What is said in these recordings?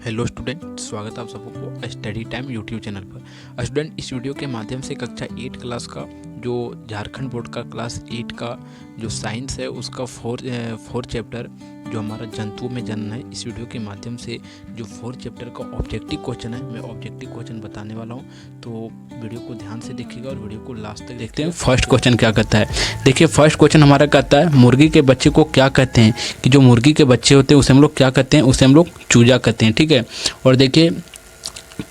Hello student, स्वागत है आप सबको स्टडी टाइम यूट्यूब चैनल पर। स्टूडेंट, इस वीडियो के माध्यम से कक्षा 8 क्लास का जो झारखंड बोर्ड का क्लास 8 का जो साइंस है उसका फोर चैप्टर जो हमारा जंतुओं में जन्म है, इस वीडियो के माध्यम से जो 4 चैप्टर का ऑब्जेक्टिव क्वेश्चन है, मैं ऑब्जेक्टिव क्वेश्चन बताने वाला हूं। तो वीडियो को ध्यान से देखिएगा और वीडियो को लास्ट तक देखते हैं। फर्स्ट क्वेश्चन क्या कहता है, देखिए फर्स्ट क्वेश्चन हमारा कहता है मुर्गी के बच्चे को क्या कहते हैं। कि जो मुर्गी के बच्चे होते हैं उसे हम लोग क्या कहते हैं, उसे हम लोग चूजा कहते हैं। ठीक है, और देखिए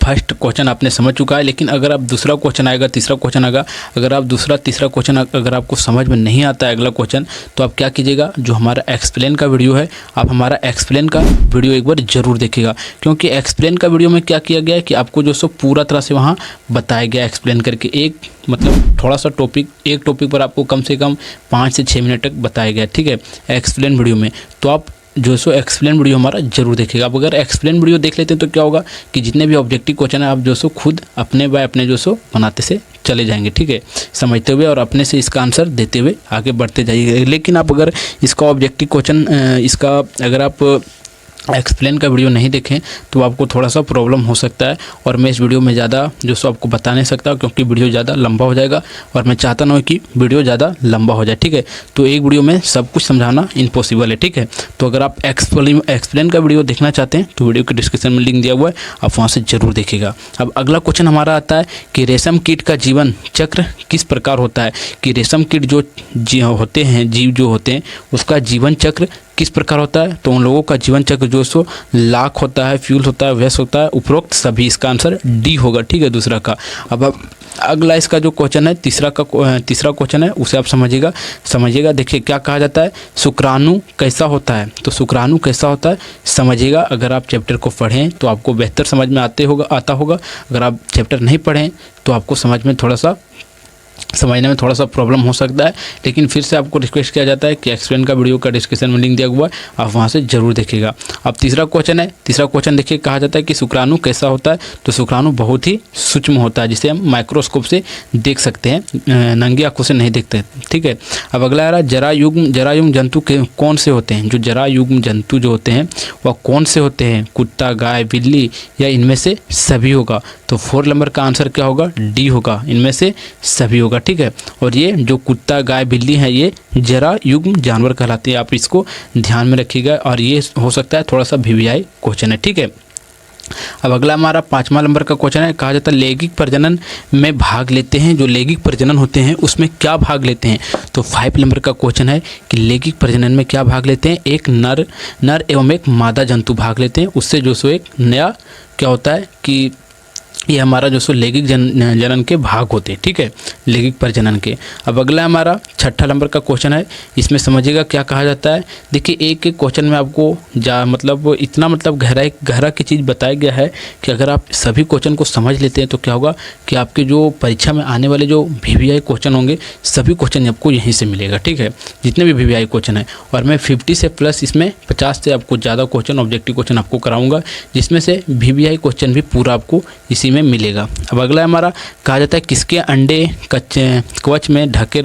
फर्स्ट क्वेश्चन आपने समझ चुका है, लेकिन अगर आप दूसरा क्वेश्चन आएगा, तीसरा क्वेश्चन आएगा, अगर आप दूसरा तीसरा क्वेश्चन अगर आपको समझ में नहीं आता है अगला क्वेश्चन, तो आप क्या कीजिएगा, जो हमारा एक्सप्लेन का वीडियो है, आप हमारा एक्सप्लेन का वीडियो एक बार जरूर देखिएगा। क्योंकि एक्सप्लेन का वीडियो में क्या किया गया है कि आपको जो सो पूरा तरह से वहाँ बताया गया एक्सप्लेन करके, एक मतलब थोड़ा सा एक टॉपिक पर आपको कम से कम 5 से 6 मिनट तक बताया गया। ठीक है, एक्सप्लेन वीडियो में। तो आप जो सो एक्सप्लेन वीडियो हमारा जरूर देखिएगा। आप अगर एक्सप्लेन वीडियो देख लेते हैं तो क्या होगा कि जितने भी ऑब्जेक्टिव क्वेश्चन है आप जो सो खुद अपने बाय अपने जो सो बनाते से चले जाएंगे। ठीक है, समझते हुए और अपने से इसका आंसर देते हुए आगे बढ़ते जाइएगा। लेकिन आप अगर इसका ऑब्जेक्टिव क्वेश्चन इसका अगर आप एक्सप्लेन का वीडियो नहीं देखें तो आपको थोड़ा सा प्रॉब्लम हो सकता है, और मैं इस वीडियो में ज़्यादा जो सो आपको बता नहीं सकता क्योंकि वीडियो ज़्यादा लंबा हो जाएगा और मैं चाहता ना कि वीडियो ज़्यादा लंबा हो जाए। ठीक है, तो एक वीडियो में सब कुछ समझाना इम्पॉसिबल है। ठीक है, तो अगर आप एक्सप्लेन का वीडियो देखना चाहते हैं तो वीडियो के डिस्क्रिप्शन में लिंक दिया हुआ है, आप वहाँ से ज़रूर देखिएगा। अब अगला क्वेश्चन हमारा आता है कि रेशम कीट का जीवन चक्र किस प्रकार होता है। कि रेशम कीट जो होते हैं, जीव जो होते हैं, उसका जीवन चक्र किस प्रकार होता है। तो उन लोगों का जीवन चक्र जो सो लाख होता है, फ्यूल होता है, व्यस्त होता है, उपरोक्त सभी। इसका आंसर डी होगा। ठीक है, दूसरा का। अब अगला इसका जो क्वेश्चन है तीसरा क्वेश्चन है, उसे आप समझिएगा। देखिए क्या कहा जाता है, शुक्राणु कैसा होता है। तो शुक्राणु कैसा होता है समझिएगा। अगर आप चैप्टर को पढ़ें तो आपको बेहतर समझ में आता होगा। अगर आप चैप्टर नहीं पढ़ें तो आपको समझने में थोड़ा सा प्रॉब्लम हो सकता है। लेकिन फिर से आपको रिक्वेस्ट किया जाता है कि एक्सप्लेन का वीडियो का डिस्क्रिप्शन में लिंक दिया हुआ है, आप वहाँ से जरूर देखिएगा। अब तीसरा क्वेश्चन देखिए, कहा जाता है कि शुक्राणु कैसा होता है। तो शुक्राणु बहुत ही सूक्ष्म होता है, जिसे हम माइक्रोस्कोप से देख सकते हैं, नंगी आंखों से नहीं देखते। ठीक है, अब अगला आ रहा है जरायुग्म जंतु कौन से होते हैं। जो जरायुग्म जंतु जो होते हैं वह कौन से होते हैं, कुत्ता, गाय, बिल्ली या इनमें से सभी होगा। तो 4 नंबर का आंसर क्या होगा, डी होगा, इनमें से सभी होगा। ठीक है, और ये जो कुत्ता, गाय, बिल्ली है ये जरायुग्म जानवर कहलाते हैं। आप इसको ध्यान में रखिएगा, और ये हो सकता है थोड़ा सा वीवीआई क्वेश्चन है। ठीक है, अब अगला हमारा 5वां नंबर का क्वेश्चन है। कहा जाता है लैंगिक प्रजनन में भाग लेते हैं, जो लैंगिक प्रजनन होते हैं उसमें क्या भाग लेते हैं। तो 5 नंबर का क्वेश्चन है कि लैंगिक प्रजनन में क्या भाग लेते हैं। एक नर एवं एक मादा जंतु भाग लेते हैं। उससे जो सो एक नया क्या होता है कि ये हमारा जो सो लैंगिक जनन के भाग होते हैं। ठीक है, लैंगिक प्रजनन के। अब अगला हमारा 6 नंबर का क्वेश्चन है। इसमें समझिएगा क्या कहा जाता है। देखिए एक क्वेश्चन में आपको इतना गहरा की चीज़ बताया गया है कि अगर आप सभी क्वेश्चन को समझ लेते हैं तो क्या होगा कि आपके जो परीक्षा में आने वाले जो वीवीआई क्वेश्चन होंगे सभी क्वेश्चन आपको यहीं से मिलेगा। ठीक है, जितने भी वीवीआई क्वेश्चन है, और मैं 50 से प्लस इसमें 50 से आपको ज़्यादा क्वेश्चन ऑब्जेक्टिव क्वेश्चन आपको कराऊंगा, जिसमें से वीवीआई क्वेश्चन भी पूरा आपको इसी में मिलेगा। अब अगला हमारा कहा जाता है किसके अंडे कवच में ढके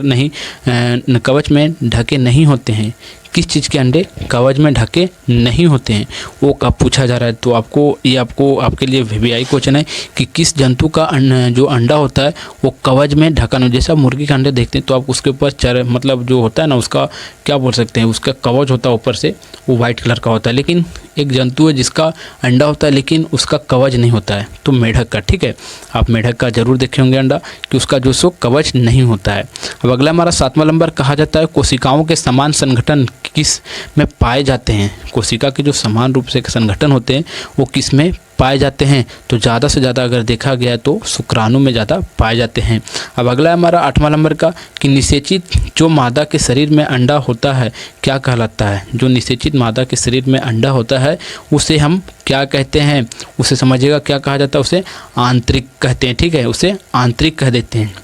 नहीं होते हैं। किस चीज़ के अंडे कवच में ढके नहीं होते हैं, वो कब पूछा जा रहा है। तो आपके लिए वीवीआई क्वेश्चन है कि किस जंतु का जो अंडा होता है वो कवच में ढका नहीं। जैसे आप मुर्गी के अंडे देखते हैं तो आप उसके ऊपर जो होता है ना, उसका क्या बोल सकते हैं, उसका कवच होता है ऊपर से, वो वाइट कलर का होता है। लेकिन एक जंतु है जिसका अंडा होता है लेकिन उसका कवच नहीं होता है, तो मेढक का। ठीक है, आप मेढक का जरूर देखे होंगे अंडा कि उसका जो सो कवच नहीं होता है। अब अगला हमारा 7वां नंबर कहा जाता है कोशिकाओं के समान संगठन किस में पाए जाते हैं। कोशिका के जो समान रूप से संगठन होते हैं वो किस में पाए जाते हैं। तो ज़्यादा से ज़्यादा अगर देखा गया तो शुक्राणु में ज़्यादा पाए जाते हैं। अब अगला हमारा 8वां नंबर का कि निषेचित जो मादा के शरीर में अंडा होता है क्या कहलाता है। जो निषेचित मादा के शरीर में अंडा होता है उसे हम क्या कहते हैं, उसे समझिएगा क्या कहा जाता है, उसे आंतरिक कहते हैं। ठीक है, उसे आंतरिक कह देते हैं।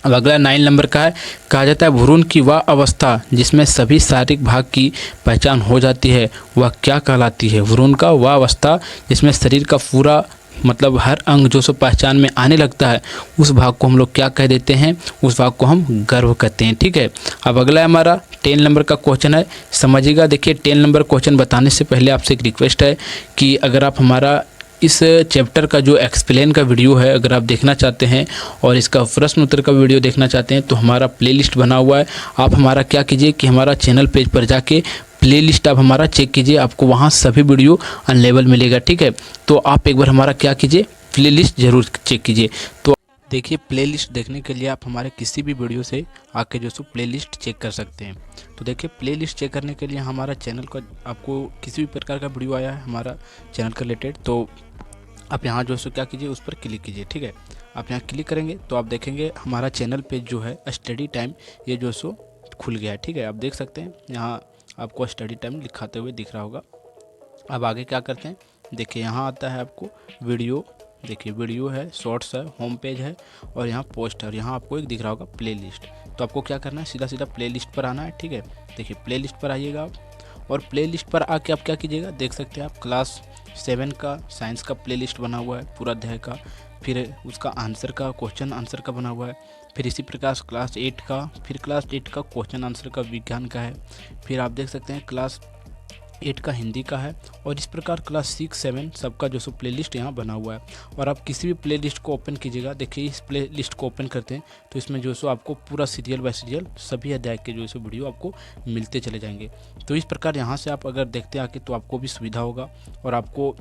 अब अगला 9 नंबर का है। कहा जाता है भ्रूण की वह अवस्था जिसमें सभी शारीरिक भाग की पहचान हो जाती है वह क्या कहलाती है। भ्रूण का वह अवस्था जिसमें शरीर का पूरा मतलब हर अंग जो सो पहचान में आने लगता है उस भाग को हम लोग क्या कह देते हैं, उस भाग को हम गर्भ कहते हैं। ठीक है, अब अगला हमारा 10 नंबर का क्वेश्चन है, समझिएगा। देखिए 10 नंबर क्वेश्चन बताने से पहले आपसे एक रिक्वेस्ट है कि अगर आप हमारा इस चैप्टर का जो एक्सप्लेन का वीडियो है अगर आप देखना चाहते हैं और इसका प्रश्न उत्तर का वीडियो देखना चाहते हैं तो हमारा प्लेलिस्ट बना हुआ है। आप हमारा क्या कीजिए कि हमारा चैनल पेज पर जाके प्लेलिस्ट आप हमारा चेक कीजिए, आपको वहाँ सभी वीडियो अवेलेबल मिलेगा। ठीक है, तो आप एक बार हमारा क्या कीजिए, प्लेलिस्ट ज़रूर चेक कीजिए। तो देखिए प्लेलिस्ट देखने के लिए आप हमारे किसी भी वीडियो से आके जो सो प्लेलिस्ट चेक कर सकते हैं। तो देखिए प्लेलिस्ट चेक करने के लिए हमारा चैनल का आपको किसी भी प्रकार का वीडियो आया है हमारा चैनल के रिलेटेड तो आप यहाँ जो सो क्या कीजिए, उस पर क्लिक कीजिए। ठीक है, आप यहाँ क्लिक करेंगे तो आप देखेंगे हमारा चैनल पेज जो है स्टडी टाइम ये जो सो खुल गया है। ठीक है, आप देख सकते हैं यहाँ आपको स्टडी टाइम लिखाते हुए दिख रहा होगा। अब आगे क्या करते हैं, देखिए यहाँ आता है आपको वीडियो, देखिए वीडियो है, शॉर्ट्स है, होम पेज है और यहाँ पोस्ट है और यहाँ आपको एक दिख रहा होगा प्लेलिस्ट। तो आपको क्या करना है, सीधा सीधा प्लेलिस्ट पर आना है। ठीक है, देखिए प्लेलिस्ट पर आइएगा आप और प्लेलिस्ट पर आके आप क्या कीजिएगा, देख सकते हैं आप क्लास 7 का साइंस का प्लेलिस्ट बना हुआ है पूरा अध्याय का, फिर उसका आंसर का क्वेश्चन आंसर का बना हुआ है, फिर इसी प्रकार क्लास 8 का, फिर क्लास 8 का क्वेश्चन आंसर का विज्ञान का है, फिर आप देख सकते हैं क्लास 8 का हिंदी का है और इस प्रकार क्लास 6, 7 सबका जो सो प्लेलिस्ट यहाँ बना हुआ है। और आप किसी भी प्लेलिस्ट को ओपन कीजिएगा, देखिए इस प्लेलिस्ट को ओपन करते हैं तो इसमें जो सो आपको पूरा सीरियल बाय सीरियल सभी अध्याय के जो सो वीडियो आपको मिलते चले जाएंगे। तो इस प्रकार यहाँ से आप अगर देखते आके तो आपको भी सुविधा होगा और आपको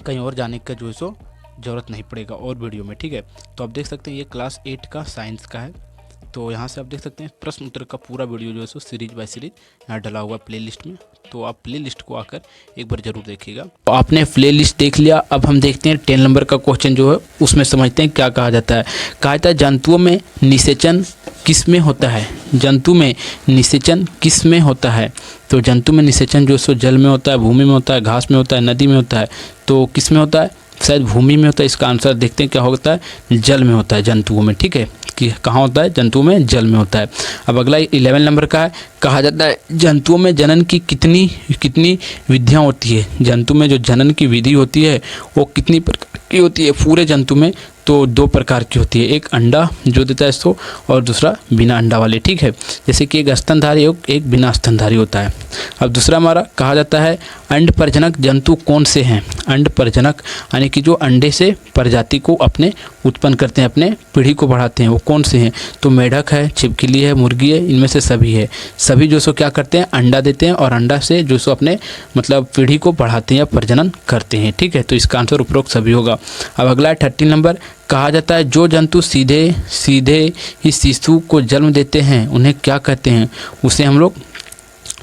कहीं और जाने का जो सो ज़रूरत नहीं पड़ेगा और वीडियो में। ठीक है, तो आप देख सकते हैं ये क्लास 8 का साइंस का है। तो यहाँ से आप देख सकते हैं प्रश्न उत्तर का पूरा वीडियो जो है सो सीरीज बाय सीरीज यहाँ डला हुआ है प्लेलिस्ट में। तो आप प्लेलिस्ट को आकर एक बार जरूर देखिएगा। तो आपने प्लेलिस्ट देख लिया, अब हम देखते हैं 10 नंबर का क्वेश्चन जो है उसमें समझते हैं क्या कहा जाता है। कहा जाता है जंतुओं में निषेचन किस में होता है, जंतु में निषेचन किस में होता है। तो जंतु में निषेचन जो सो जल में होता है, भूमि में होता है, घास में होता है, नदी में होता है। तो किस में होता है, शायद भूमि में होता है। इसका आंसर देखते हैं क्या होता है, जल में होता है जंतुओं में। ठीक है, कि कहाँ होता है, जंतुओं में जल में होता है। अब अगला 11 नंबर का है, कहा जाता है जंतुओं में जनन की कितनी विधियाँ होती है। जंतु में जो जनन की विधि होती है वो कितनी प्रकार की होती है पूरे जंतु में। तो 2 प्रकार की होती है, एक अंडा जो देता है इसको और दूसरा बिना अंडा वाले। ठीक है, जैसे कि एक स्तनधारी और एक बिना स्तनधारी होता है। अब दूसरा हमारा कहा जाता है अंड प्रजनक जंतु कौन से हैं। अंड प्रजनक यानी कि जो अंडे से प्रजाति को अपने उत्पन्न करते हैं, अपने पीढ़ी को बढ़ाते हैं, वो कौन से हैं। तो मेढक है, छिपकली है, मुर्गी है, इनमें से सभी है। सभी जो सो क्या करते हैं, अंडा देते हैं और अंडा से जो सो अपने मतलब पीढ़ी को बढ़ाते हैं या प्रजनन करते हैं। ठीक है, तो इसका आंसर उपरोक्त सभी होगा। अब अगला है 13 नंबर, कहा जाता है जो जंतु सीधे ही शिशु को जन्म देते हैं उन्हें क्या कहते हैं। उसे हम लोग,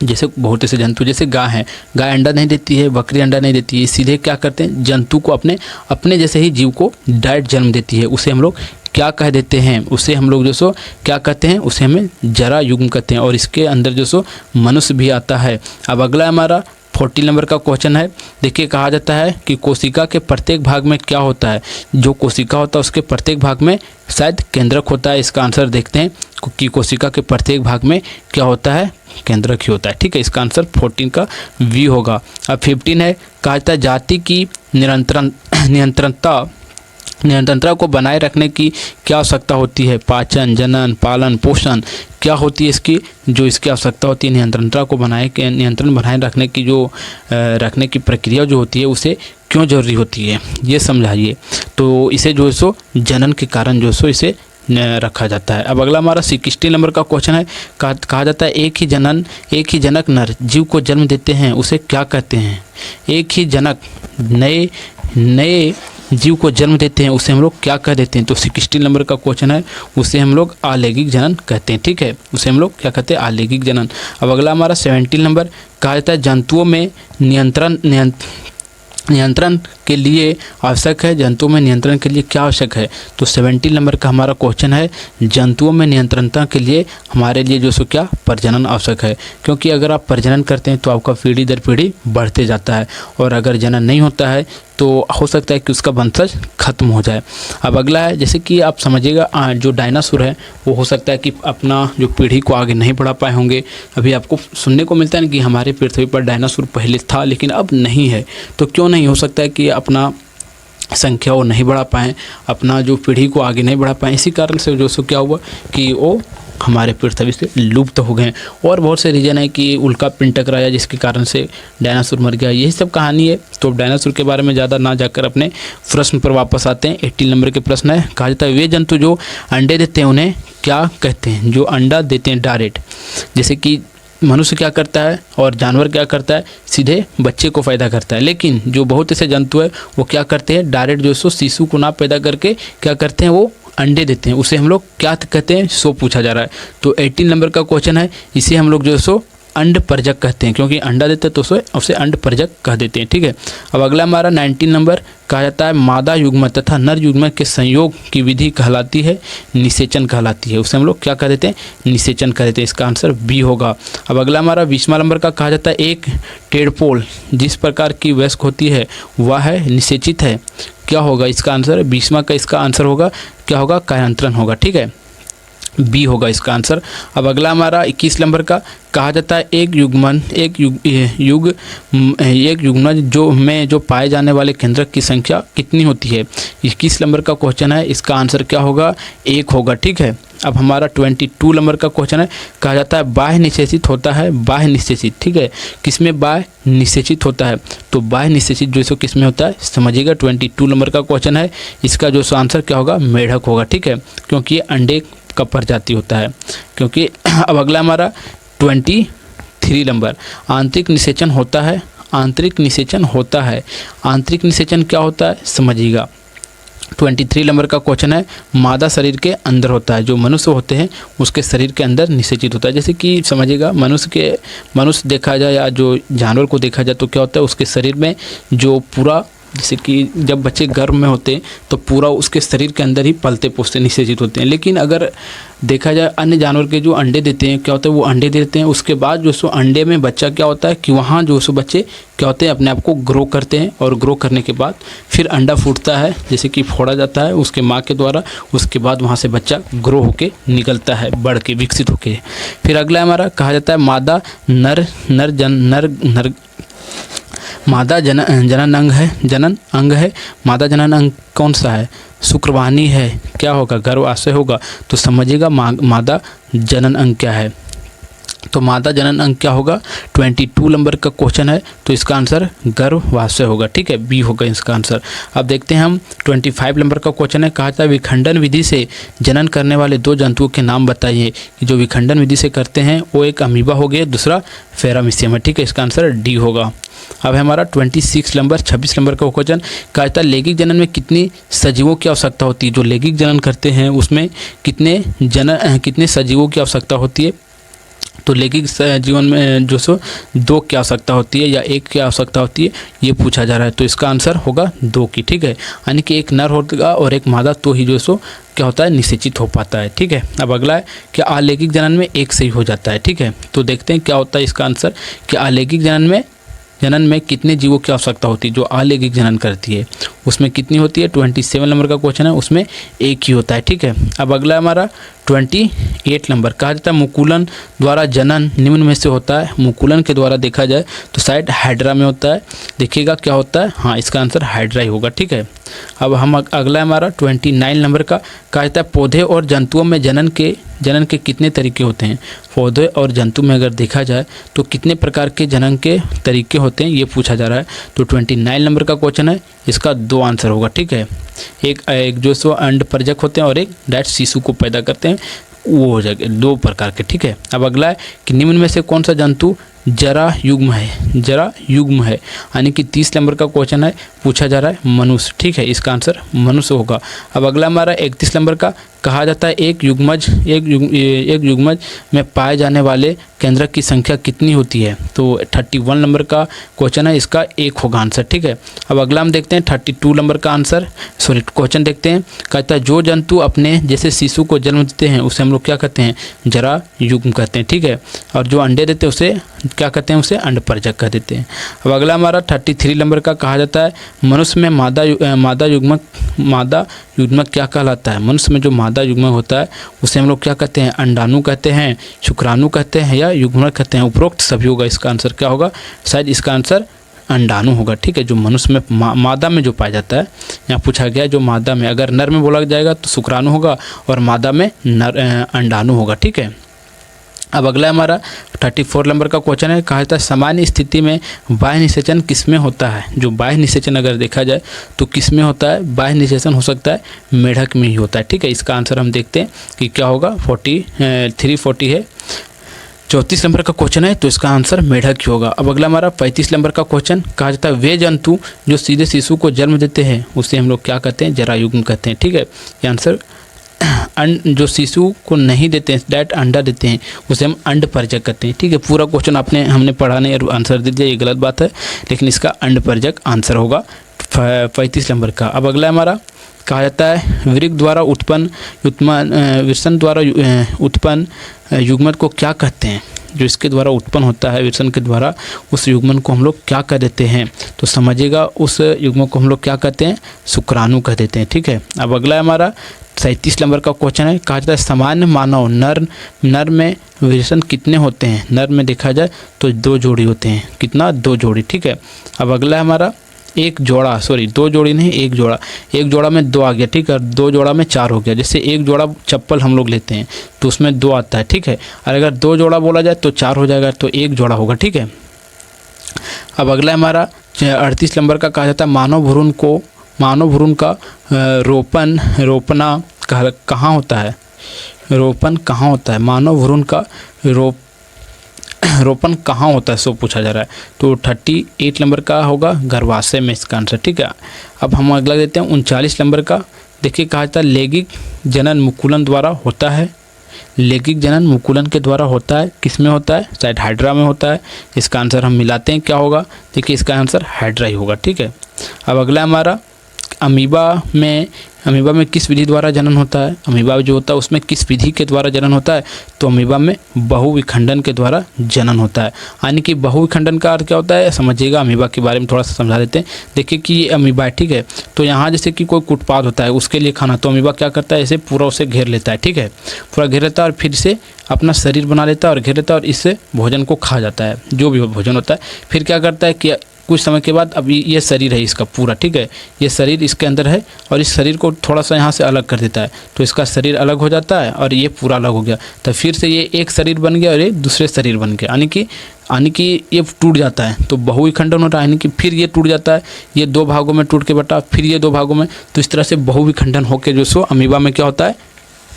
जैसे बहुत ऐसे जंतु जैसे गाय है, गाय अंडा नहीं देती है, बकरी अंडा नहीं देती है, सीधे क्या करते हैं, जंतु को अपने जैसे ही जीव को डायरेक्ट जन्म देती है, उसे हम लोग क्या कह देते हैं, उसे हम लोग जो सो क्या कहते हैं, उसे हमें जरा युग्म कहते हैं। और इसके अंदर जो सो मनुष्य भी आता है। अब अगला हमारा 14 नंबर का क्वेश्चन है, देखिए कहा जाता है कि कोशिका के प्रत्येक भाग में क्या होता है। जो कोशिका होता है उसके प्रत्येक भाग में शायद केंद्रक होता है। इसका आंसर देखते हैं कि कोशिका के प्रत्येक भाग में क्या होता है, केंद्रक ही होता है। ठीक है, इसका आंसर 14 का वी होगा। अब 15 है, कहा जाता है जाति की निरंतरता को बनाए रखने की क्या आवश्यकता होती है। पाचन, जनन, पालन, पोषण क्या होती है इसकी, जो इसकी आवश्यकता होती है नियंत्रणता को नियंत्रण बनाए रखने की जो रखने की प्रक्रिया जो होती है उसे क्यों जरूरी होती है, ये समझाइए। तो इसे जो है सो जनन के कारण जो सो इसे रखा जाता है। अब अगला हमारा 16 नंबर का क्वेश्चन है, कहा जाता है एक ही जनक नर जीव को जन्म देते हैं उसे क्या कहते हैं। एक ही जनक नए जीव को जन्म देते हैं उसे हम लोग क्या कह देते हैं। तो 16 नंबर का क्वेश्चन है, उसे हम लोग आलैंगिक जनन कहते हैं। ठीक है, उसे हम लोग क्या कहते हैं, आलैंगिक जनन। अब अगला हमारा 17 नंबर, कहा जाता है जंतुओं में नियंत्रण के लिए आवश्यक है। जंतुओं में नियंत्रण के लिए क्या आवश्यक है। तो 17 नंबर का हमारा क्वेश्चन है, जंतुओं में नियंत्रणता के लिए हमारे लिए जो सो क्या प्रजनन आवश्यक है। क्योंकि अगर आप प्रजनन करते हैं तो आपका पीढ़ी दर पीढ़ी बढ़ते जाता है और अगर जनन नहीं होता है तो हो सकता है कि उसका वंशज खत्म हो जाए। अब अगला है, जैसे कि आप समझिएगा जो डायनासोर है वो हो सकता है कि अपना जो पीढ़ी को आगे नहीं बढ़ा पाए होंगे। अभी आपको सुनने को मिलता है कि हमारे पृथ्वी पर डायनासोर पहले था लेकिन अब नहीं है। तो क्यों नहीं हो सकता है कि अपना संख्या वो नहीं बढ़ा पाएँ, अपना जो पीढ़ी को आगे नहीं बढ़ा पाएँ। इसी कारण से जो सो क्या हुआ कि वो हमारे पृथ्वी से लुप्त हो गए। और बहुत से रीज़न है कि उल्का पिंड टकराया जिसके कारण से डायनासोर मर गया, यही सब कहानी है। तो डायनासोर के बारे में ज़्यादा ना जाकर अपने प्रश्न पर वापस आते हैं। 18 नंबर के प्रश्न है, कहा जाता है वे जंतु जो अंडे देते हैं उन्हें क्या कहते हैं? जो अंडा देते हैं डायरेक्ट, जैसे कि मनुष्य क्या करता है और जानवर क्या करता है, सीधे बच्चे को पैदा करता है। लेकिन जो बहुत ऐसे जंतु है वो क्या करते हैं, डायरेक्ट जो सो शिशु को ना पैदा करके क्या करते हैं, वो अंडे देते हैं। उसे हम लोग क्या कहते हैं, सो पूछा जा रहा है। तो 18 नंबर का क्वेश्चन है, इसे हम लोग जो सो अंड परजक कहते हैं, क्योंकि अंडा देते हैं तो उसे अंड परजक कह देते हैं। ठीक है। अब अगला हमारा 19 नंबर, कहा जाता है मादा युग्मक तथा नर युग्मक के संयोग की विधि कहलाती है निषेचन कहलाती है। उसे हम लोग क्या कह देते हैं, निषेचन कह देते हैं। इसका आंसर बी होगा। अब अगला हमारा 20वां नंबर का, कहा जाता है एक टेडपोल जिस प्रकार की वयस्क होती है वह है निषेचित है। क्या होगा इसका आंसर? 20वां का इसका आंसर होगा क्या होगा, कायांतरण होगा। ठीक है, बी होगा इसका आंसर। अब अगला हमारा 21 नंबर का, कहा जाता है एक युग्मज जो पाए जाने वाले केंद्रक की संख्या कितनी होती है? 21 नंबर का क्वेश्चन है, इसका आंसर क्या होगा, 1 होगा। ठीक है। अब हमारा 22 नंबर का क्वेश्चन है, कहा जाता है बाह्य निषेचित होता है, बाह्य निषेचित। ठीक है, किसमें बाह्य निषेचित होता है? तो बाह्य निषेचित जो सो किसमें होता है, समझिएगा। 22 नंबर का क्वेश्चन है, इसका जो सो आंसर क्या होगा, मेढक होगा। ठीक है, क्योंकि ये अंडे का प्रजाति होता है। क्योंकि अब अगला हमारा 23 नंबर, आंतरिक निषेचन होता है, आंतरिक निषेचन होता है। आंतरिक निषेचन क्या होता है, समझिएगा। 23 नंबर का क्वेश्चन है, मादा शरीर के अंदर होता है, जो मनुष्य होते हैं उसके शरीर के अंदर निषेचित होता है। जैसे कि समझिएगा, मनुष्य देखा जाए या जो जानवर को देखा जाए तो क्या होता है, उसके शरीर में जो पूरा, जैसे कि जब बच्चे गर्भ में होते हैं तो पूरा उसके शरीर के अंदर ही पलते पोसते निषेचित होते हैं। लेकिन अगर देखा जाए अन्य जानवर के जो अंडे देते हैं, क्या होता है, वो अंडे देते हैं, उसके बाद जो सो अंडे में बच्चा क्या होता है कि वहाँ जो सो बच्चे क्या होते हैं, अपने आप को ग्रो करते हैं, और ग्रो करने के बाद फिर अंडा फूटता है, जैसे कि फोड़ा जाता है उसके माँ के द्वारा। उसके बाद वहाँ से बच्चा ग्रो होके निकलता है, बढ़ के विकसित होके। फिर अगला हमारा, कहा जाता है मादा मादा जनन अंग है। मादा जनन अंग कौन सा है, शुक्रवाहिनी है। क्या होगा, गर्भाशय होगा। तो समझिएगा मादा जनन अंग क्या है। तो मादा जनन अंग क्या होगा, 22 नंबर का क्वेश्चन है, तो इसका आंसर गर्भाशय होगा। ठीक है, बी होगा इसका आंसर। अब देखते हैं हम 25 नंबर का क्वेश्चन है, कहा था विखंडन विधि से जनन करने वाले 2 जंतुओं के नाम बताइए। कि जो विखंडन विधि से करते हैं वो एक अमीबा हो गया, दूसरा पैरामीशियम है। ठीक है, इसका आंसर डी होगा। अब हमारा 26 नंबर का क्वेश्चन, कहा जाता है लैंगिक जनन में कितनी सजीवों की आवश्यकता होती है। जो लैंगिक जनन करते हैं उसमें कितने सजीवों की आवश्यकता होती है। तो लैंगिक जीवन में जो सो 2 की आवश्यकता होती है या 1 की आवश्यकता होती है, ये पूछा जा रहा है। तो इसका आंसर होगा 2 की। ठीक है, यानी कि एक नर होगा और एक मादा, तो ही जो सो क्या होता है, निषेचित हो पाता है। ठीक है। अब अगला है कि अलैंगिक जनन में 1 से ही हो जाता है। ठीक है, तो देखते हैं क्या होता है इसका आंसर, कि अलैंगिक जनन में कितने जीवों की आवश्यकता होती है। जो अलैंगिक जनन करती है उसमें कितनी होती है, 27 नंबर का क्वेश्चन है, उसमें 1 ही होता है। ठीक है। अब अगला हमारा 28 नंबर, कहा जाता है मुकुलन द्वारा जनन निम्न में से होता है। मुकुलन के द्वारा देखा जाए तो शायद हाइड्रा में होता है। देखिएगा क्या होता है, हाँ इसका आंसर हाइड्रा ही होगा। ठीक है। अब हम अगला हमारा 29 नंबर का, कहा जाता है पौधे और जंतुओं में जनन के कितने तरीके होते हैं। पौधे और जंतु में अगर देखा जाए तो कितने प्रकार के जनन के तरीके होते हैं, ये पूछा जा रहा है। तो 29 नंबर का क्वेश्चन है, इसका 2 आंसर होगा। ठीक है, एक जो सो अंड परजक होते हैं और एक डायरेक्ट शिशु को पैदा करते हैं, वो हो जाएगा 2 प्रकार के। ठीक है। अब अगला है कि निम्न में से कौन सा जंतु जरा युग्म है, यानी कि 30 नंबर का क्वेश्चन है, पूछा जा रहा है मनुष्य। ठीक है, इसका आंसर मनुष्य होगा। अब अगला हमारा 31 नंबर का, कहा जाता है एक युग्मज में पाए जाने वाले केंद्रक की संख्या कितनी होती है। तो 31 नंबर का क्वेश्चन है, इसका 1 होगा आंसर। ठीक है। अब अगला हम देखते हैं 32 नंबर का क्वेश्चन देखते हैं। कहता है जो जंतु अपने जैसे शिशु को जन्म देते हैं उसे हम लोग क्या कहते हैं, जरा युग्म कहते हैं। ठीक है, और जो अंडे देते हैं उसे क्या कहते हैं, उसे अंड परजक कह देते हैं। अब अगला हमारा 33 नंबर का, कहा जाता है मनुष्य में मादा युग्मक क्या कहलाता है। मनुष्य में जो मादा युग्मक होता है उसे हम लोग क्या कहते हैं, अंडाणु कहते हैं, शुक्राणु कहते हैं या युग्मक कहते हैं। उपरोक्त सभी होगा। इसका आंसर क्या होगा, शायद इसका आंसर अंडाणु होगा। ठीक है, जो मनुष्य में मादा में जो पाया जाता है, यहाँ पूछा गया जो मादा में, अगर नर में बोला जाएगा तो शुक्राणु होगा और मादा में अंडाणु होगा। ठीक है, अब अगला हमारा 34 नंबर का क्वेश्चन है, कहा जाता है सामान्य स्थिति में बाह्य निषेचन किसमें होता है। जो बाह्य निषेचन अगर देखा जाए तो किसमें होता है, बाह्य निषेचन हो सकता है मेढक में ही होता है। ठीक है, इसका आंसर हम देखते हैं कि क्या होगा, 40 है। 34 नंबर का क्वेश्चन है तो इसका आंसर मेढक ही होगा। अब अगला हमारा 35 नंबर का क्वेश्चन, कहा जाता है वे जंतु जो सीधे शिशु को जन्म देते हैं उसे हम लोग क्या कहते हैं, जरायुग्म कहते हैं। ठीक है, ये आंसर जो शिशु को नहीं देते हैं, डायरेक्ट अंडा देते हैं, उसे हम अंडपरजक कहते हैं। ठीक है, पूरा क्वेश्चन हमने पढ़ा नहीं और आंसर दे दिया, ये गलत बात है, लेकिन इसका अंडपरजक आंसर होगा 35 नंबर का। अब अगला हमारा कहा जाता है वृक्क द्वारा उत्पन्न विषम द्वारा उत्पन्न युग्मन को क्या कहते हैं। जो इसके द्वारा उत्पन्न होता है विषम के द्वारा, उस युग्मन को हम लोग क्या कह देते हैं, तो समझिएगा उस युग्मन को हम लोग क्या कहते हैं, शुक्राणु कह देते हैं। ठीक है, अब अगला हमारा 37 नंबर का क्वेश्चन है, कहा जाता है सामान्य मानव नर में विषम कितने होते हैं। नर में देखा जाए तो 2 जोड़ी होते हैं, कितना, 2 जोड़ी। ठीक है, अब अगला हमारा 1 जोड़ा, सॉरी 2 जोड़ी नहीं 1 जोड़ा, 1 जोड़ा में 2 आ गया। ठीक है, 2 जोड़ा में 4 हो गया। जैसे 1 जोड़ा चप्पल हम लोग लेते हैं तो उसमें 2 आता है। ठीक है, और अगर 2 जोड़ा बोला जाए तो 4 हो जाएगा, तो 1 जोड़ा होगा। ठीक है, अब अगला हमारा 38 नंबर का कहा जाता है मानव भ्रूण का रोपना कहाँ होता है, रोपण कहाँ होता है, मानव भ्रूण का रोपण कहाँ होता है, सो पूछा जा रहा है। तो 38 नंबर का होगा गर्भाशय में इसका आंसर। ठीक है, अब हम अगला देते हैं 39 नंबर का। देखिए, कहा जाता है लैंगिक जनन मुकुलन द्वारा होता है। लैंगिक जनन मुकुलन के द्वारा होता है, किस में होता है, शायद हाइड्रा में होता है। इसका आंसर हम मिलाते हैं, क्या होगा, देखिए इसका आंसर हाइड्रा ही होगा। ठीक है, अब अगला हमारा अमीबा में किस विधि द्वारा जनन होता है। अमीबा जो होता है उसमें किस विधि के द्वारा जनन होता है, तो अमीबा में बहुविखंडन के द्वारा जनन होता है। यानी कि बहुविखंडन का अर्थ क्या होता है, समझिएगा। अमीबा के बारे में थोड़ा सा समझा देते हैं। देखिए कि ये अमीबा है, ठीक है, तो यहाँ जैसे कि कोई कुटपाद होता है उसके लिए खाना, तो अमीबा क्या करता है, इसे पूरा उसे घेर लेता है। ठीक है, पूरा घेर लेता है और फिर से अपना शरीर बना लेता है और घेर लेता है और इससे भोजन को खा जाता है, जो भी भोजन होता है। फिर क्या करता है कि कुछ समय के बाद अभी ये शरीर है इसका पूरा, ठीक है, ये शरीर इसके अंदर है और इस शरीर को थोड़ा सा यहाँ से अलग कर देता है, तो इसका शरीर अलग हो जाता है और ये पूरा अलग हो गया। तो फिर से ये एक शरीर बन गया और ये दूसरे शरीर बन गया, यानी कि ये टूट जाता है, तो बहुविखंडन होता है। यानी कि फिर ये टूट जाता है, ये 2 भागों में टूट के बटा, फिर ये 2 भागों में, तो इस तरह से बहुविखंडन होकर जो सो अमीबा में क्या होता है,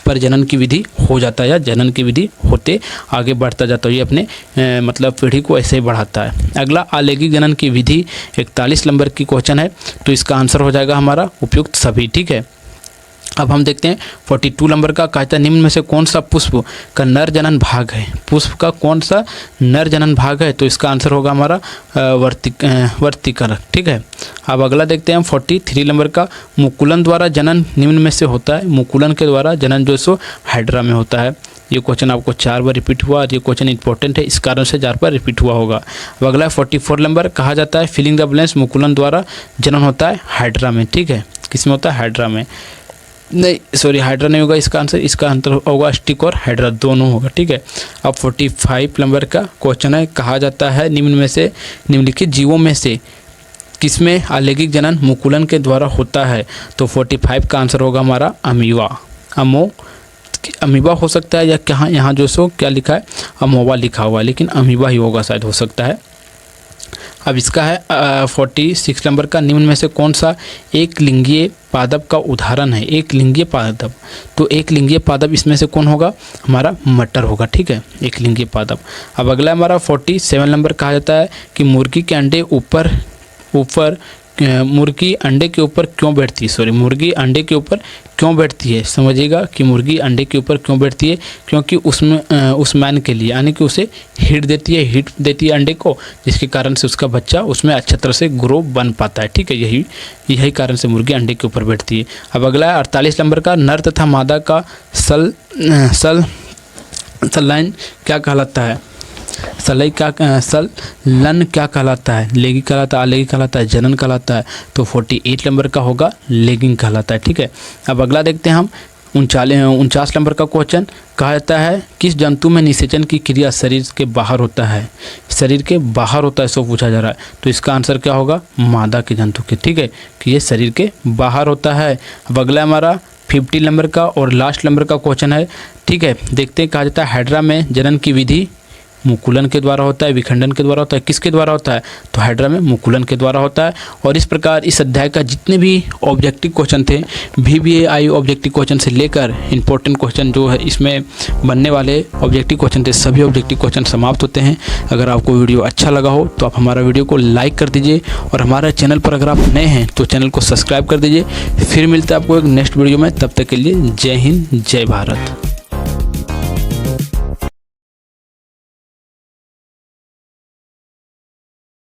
प्रजनन की विधि हो जाता है या जनन की विधि होते आगे बढ़ता जाता है। ये अपने मतलब पीढ़ी को ऐसे ही बढ़ाता है। अगला अलैंगिक जनन की विधि 41 नंबर की क्वेश्चन है, तो इसका आंसर हो जाएगा हमारा उपयुक्त सभी। ठीक है, अब हम देखते हैं 42 नंबर का, कहता है निम्न में से कौन सा पुष्प का नर जनन भाग है। पुष्प का कौन सा नर जनन भाग है, तो इसका आंसर होगा हमारा वर्तिकर। ठीक है, अब अगला देखते हैं हम 43 नंबर का, मुकुलन द्वारा जनन निम्न में से होता है। मुकुलन के द्वारा जनन जो सो हाइड्रा में होता है। ये क्वेश्चन आपको 4 बार रिपीट हुआ और ये क्वेश्चन इंपॉर्टेंट है, इस कारण से 4 बार रिपीट हुआ होगा। अब अगला 44 नंबर, कहा जाता है फिलिंग द ब्लैंक्स मुकुलन द्वारा जनन होता है हाइड्रा में। ठीक है, किस में होता है, हाइड्रा में, नहीं सॉरी हाइड्रा नहीं होगा इसका आंसर, इसका आंसर होगा स्टिक और हाइड्रा दोनों होगा। ठीक है, अब 45 नंबर का क्वेश्चन है, कहा जाता है निम्नलिखित जीवों में से किसमें अलैंगिक जनन मुकुलन के द्वारा होता है, तो 45 का आंसर होगा हमारा अमीबा। अमीबा हो सकता है या क्या, यहाँ जो सो क्या लिखा है, अमोबा लिखा हुआ है, लेकिन अमीबा ही होगा शायद, हो सकता है। अब इसका है 46 नंबर का, निम्न में से कौन सा एक लिंगीय पादप का उदाहरण है। एक लिंगीय पादप, तो एक लिंगीय पादप इसमें से कौन होगा, हमारा मटर होगा। ठीक है, एक लिंगीय पादप। अब अगला हमारा 47 नंबर, कहा जाता है कि मुर्गी के अंडे मुर्गी अंडे के ऊपर क्यों बैठती है, सॉरी मुर्गी अंडे के ऊपर क्यों बैठती है। समझिएगा कि मुर्गी अंडे के ऊपर क्यों बैठती है, क्योंकि उसमें उस मैन के लिए, यानी कि उसे हीट देती है अंडे को, जिसके कारण से उसका बच्चा उसमें अच्छा तरह से ग्रो बन पाता है। ठीक है, यही कारण से मुर्गी अंडे के ऊपर बैठती है। अब अगला 48 नंबर का, नर तथा मादा का सलाइन क्या कहलाता है। सलन क्या कहलाता है, लैंगिक कहलाता है, अलैंगिक कहलाता है, जनन कहलाता है, तो 48 नंबर का होगा लैंगिक कहलाता है। ठीक है, अब अगला देखते हैं हम 49 नंबर का क्वेश्चन कहा जाता है किस जंतु में निषेचन की क्रिया शरीर के बाहर होता है, शरीर के बाहर होता है, सो पूछा जा रहा है। तो इसका आंसर क्या होगा, मादा के जंतु के, ठीक है, कि ये शरीर के बाहर होता है। अब अगला हमारा 50 नंबर का और लास्ट नंबर का क्वेश्चन है, ठीक है। देखते हैं, कहा जाता है हाइड्रा में जनन की विधि मुकुलन के द्वारा होता है, विखंडन के द्वारा होता है, किसके द्वारा होता है, तो हाइड्रा में मुकुलन के द्वारा होता है। और इस प्रकार इस अध्याय का जितने भी ऑब्जेक्टिव क्वेश्चन थे, VBAI ऑब्जेक्टिव क्वेश्चन से लेकर इंपॉर्टेंट क्वेश्चन जो है इसमें बनने वाले ऑब्जेक्टिव क्वेश्चन थे, सभी ऑब्जेक्टिव क्वेश्चन समाप्त होते हैं। अगर आपको वीडियो अच्छा लगा हो तो आप हमारा वीडियो को लाइक कर दीजिए, और हमारे चैनल पर अगर आप नए हैं तो चैनल को सब्सक्राइब कर दीजिए। फिर मिलते हैं आपको एक नेक्स्ट वीडियो में, तब तक के लिए जय हिंद, जय भारत।